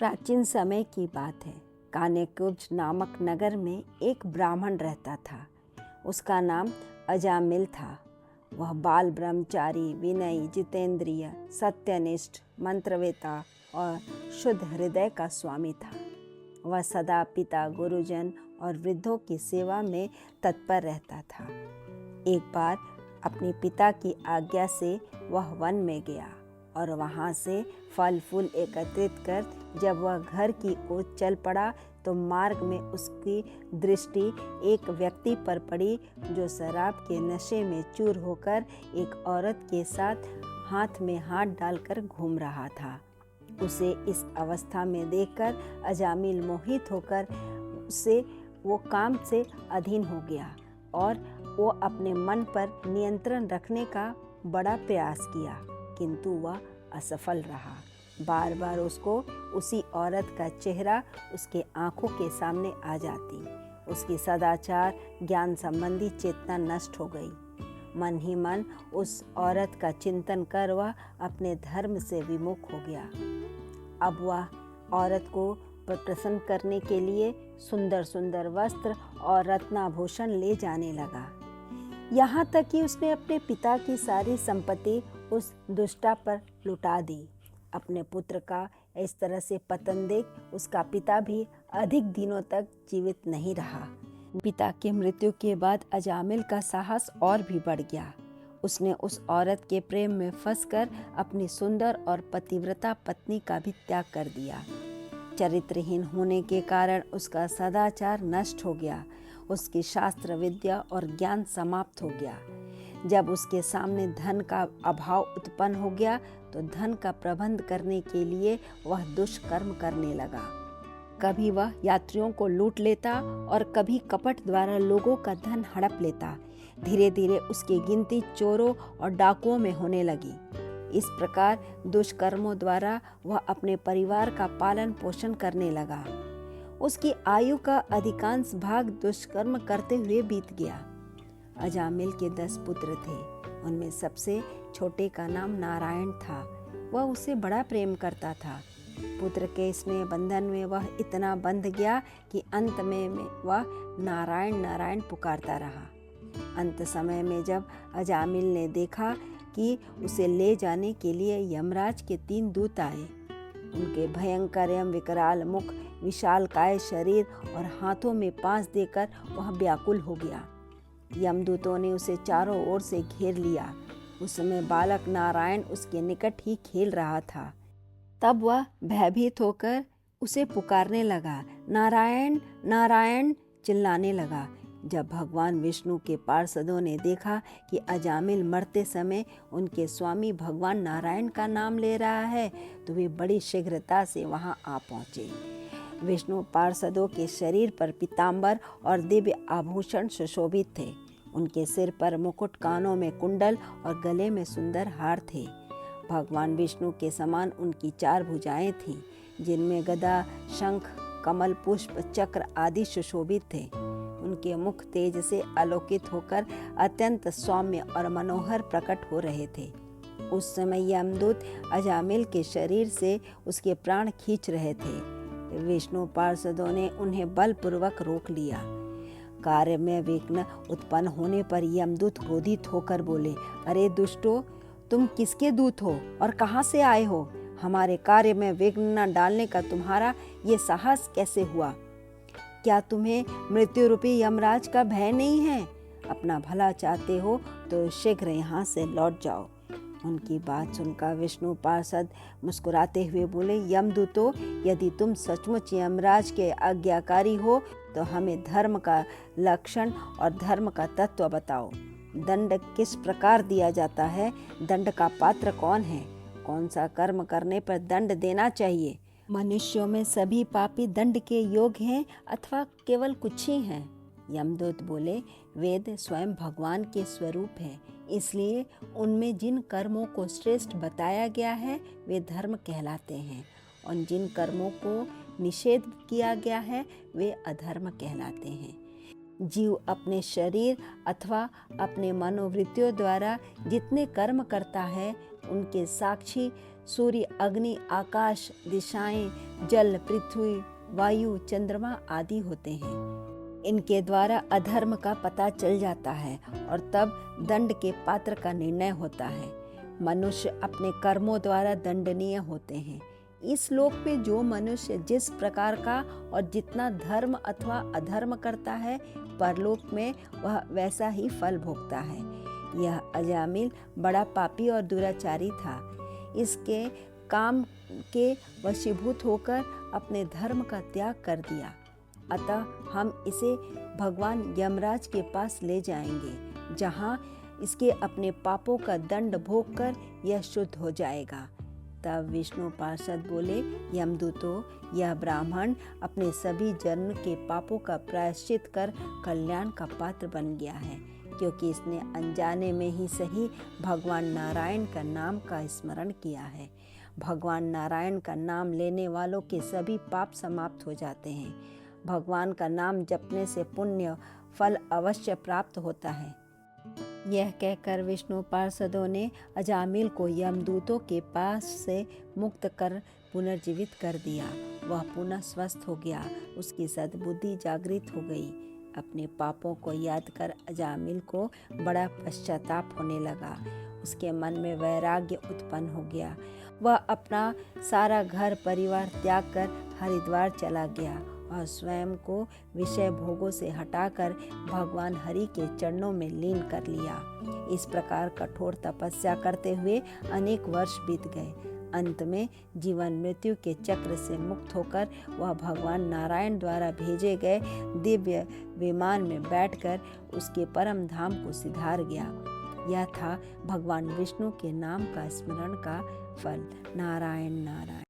प्राचीन समय की बात है। कान्यकुब्ज नामक नगर में एक ब्राह्मण रहता था। उसका नाम अजामिल था। वह बाल ब्रह्मचारी, विनयी, जितेंद्रिय, सत्यनिष्ठ, मंत्रवेता और शुद्ध हृदय का स्वामी था। वह सदा पिता, गुरुजन और वृद्धों की सेवा में तत्पर रहता था। एक बार अपने पिता की आज्ञा से वह वन में गया और वहाँ से फल फूल एकत्रित कर जब वह घर की ओर चल पड़ा तो मार्ग में उसकी दृष्टि एक व्यक्ति पर पड़ी जो शराब के नशे में चूर होकर एक औरत के साथ हाथ में हाथ डालकर घूम रहा था। उसे इस अवस्था में देखकर अजामिल मोहित होकर उससे वो काम से अधीन हो गया और वो अपने मन पर नियंत्रण रखने का बड़ा प्रयास किया, किंतु वह असफल रहा। बार बार उसको उसी औरत का चेहरा उसके आंखों के सामने आ जाती। उसकी सदाचार ज्ञान संबंधी चेतना नष्ट हो गई। मन ही मन उस औरत का चिंतन कर वह अपने धर्म से विमुख हो गया। अब वह औरत को प्रसन्न करने के लिए सुंदर सुंदर वस्त्र और रत्नाभूषण ले जाने लगा। यहाँ तक कि उसने अपने पिता की सारी संपत्ति उस दुष्टा पर लुटा दी। अपने पुत्र का इस तरह से पतन देख उसका पिता भी अधिक दिनों तक जीवित नहीं रहा। पिता की मृत्यु के बाद अजामिल का साहस और भी बढ़ गया। उसने उस औरत के प्रेम में फंसकर अपनी सुंदर और पतिव्रता पत्नी का भी त्याग कर दिया। चरित्रहीन होने के कारण उसका सदाचार नष्ट हो गया। उसकी शास्त्र विद्या और ज्ञान समाप्त हो गया। जब उसके सामने धन का अभाव उत्पन्न हो गया तो धन का प्रबंध करने के लिए वह दुष्कर्म करने लगा। कभी वह यात्रियों को लूट लेता और कभी कपट द्वारा लोगों का धन हड़प लेता। धीरे धीरे उसकी गिनती चोरों और डाकुओं में होने लगी। इस प्रकार दुष्कर्मों द्वारा वह अपने परिवार का पालन पोषण करने लगा। उसकी आयु का अधिकांश भाग दुष्कर्म करते हुए बीत गया। अजामिल के 10 पुत्र थे। उनमें सबसे छोटे का नाम नारायण था। वह उसे बड़ा प्रेम करता था। पुत्र के स्नेह बंधन में वह इतना बंध गया कि अंत में वह नारायण नारायण पुकारता रहा। अंत समय में जब अजामिल ने देखा कि उसे ले जाने के लिए यमराज के 3 दूत आए, उनके भयंकर एवं विकराल मुख, विशालकाय शरीर और हाथों में पांच देकर वह व्याकुल हो गया। यमदूतों ने उसे चारों ओर से घेर लिया। उस समय बालक नारायण उसके निकट ही खेल रहा था। तब वह भयभीत होकर उसे पुकारने लगा, नारायण नारायण चिल्लाने लगा। जब भगवान विष्णु के पार्षदों ने देखा कि अजामिल मरते समय उनके स्वामी भगवान नारायण का नाम ले रहा है तो वे बड़ी शीघ्रता से वहां आ पहुंचे। विष्णु पार्षदों के शरीर पर पीताम्बर और दिव्य आभूषण सुशोभित थे। उनके सिर पर मुकुट, कानों में कुंडल और गले में सुंदर हार थे। भगवान विष्णु के समान उनकी 4 भुजाएं थीं, जिनमें गदा, शंख, कमल, पुष्प, चक्र आदि सुशोभित थे। उनके मुख तेज से आलोकित होकर अत्यंत सौम्य और मनोहर प्रकट हो रहे थे। उस समय यमदूत अजामिल के शरीर से उसके प्राण खींच रहे थे। विष्णु पार्षदों ने उन्हें बलपूर्वक रोक लिया। कार्य में विघ्न उत्पन्न होने पर यमदूत क्रोधित होकर बोले, अरे दुष्टो, तुम किसके दूत हो और कहाँ से आए हो? हमारे कार्य में विघ्न न डालने का तुम्हारा ये साहस कैसे हुआ? क्या तुम्हें मृत्यु रूपी यमराज का भय नहीं है? अपना भला चाहते हो तो शीघ्र यहाँ से लौट जाओ। उनकी बात सुनकर विष्णु पार्षद मुस्कुराते हुए बोले, यमदूतो, यदि तुम सचमुच यमराज के आज्ञाकारी हो तो हमें धर्म का लक्षण और धर्म का तत्व बताओ। दंड किस प्रकार दिया जाता है? दंड का पात्र कौन है? कौन सा कर्म करने पर दंड देना चाहिए? मनुष्यों में सभी पापी दंड के योग्य हैं अथवा केवल कुछ ही हैं? यमदूत बोले, वेद स्वयं भगवान के स्वरूप है, इसलिए उनमें जिन कर्मों को श्रेष्ठ बताया गया है वे धर्म कहलाते हैं और जिन कर्मों को निषेध किया गया है वे अधर्म कहलाते हैं। जीव अपने शरीर अथवा अपने मनोवृत्तियों द्वारा जितने कर्म करता है उनके साक्षी सूर्य, अग्नि, आकाश, दिशाएं, जल, पृथ्वी, वायु, चंद्रमा आदि होते हैं। इनके द्वारा अधर्म का पता चल जाता है और तब दंड के पात्र का निर्णय होता है। मनुष्य अपने कर्मों द्वारा दंडनीय होते हैं। इस लोक में जो मनुष्य जिस प्रकार का और जितना धर्म अथवा अधर्म करता है, परलोक में वह वैसा ही फल भोगता है। यह अजामिल बड़ा पापी और दुराचारी था। इसके काम के वशीभूत होकर अपने धर्म का त्याग कर दिया। अतः हम इसे भगवान यमराज के पास ले जाएंगे, जहाँ इसके अपने पापों का दंड भोग कर यह शुद्ध हो जाएगा। तब विष्णु पार्षद बोले, यमदूतों, यह ब्राह्मण अपने सभी जन्म के पापों का प्रायश्चित कर कल्याण का पात्र बन गया है, क्योंकि इसने अनजाने में ही सही भगवान नारायण का नाम का स्मरण किया है। भगवान नारायण का नाम लेने वालों के सभी पाप समाप्त हो जाते हैं। भगवान का नाम जपने से पुण्य फल अवश्य प्राप्त होता है। यह कहकर विष्णु पार्षदों ने अजामिल को यमदूतों के पास से मुक्त कर पुनर्जीवित कर दिया। वह पुनः स्वस्थ हो गया। उसकी सद्बुद्धि जागृत हो गई। अपने पापों को याद कर अजामिल को बड़ा पश्चाताप होने लगा। उसके मन में वैराग्य उत्पन्न हो गया। वह अपना सारा घर परिवार त्याग कर हरिद्वार चला गया और स्वयं को विषय भोगों से हटाकर भगवान हरि के चरणों में लीन कर लिया। इस प्रकार कठोर तपस्या करते हुए अनेक वर्ष बीत गए। अंत में जीवन मृत्यु के चक्र से मुक्त होकर वह भगवान नारायण द्वारा भेजे गए दिव्य विमान में बैठकर उसके परम धाम को सिधार गया। यह था भगवान विष्णु के नाम का स्मरण का फल। नारायण नारायण।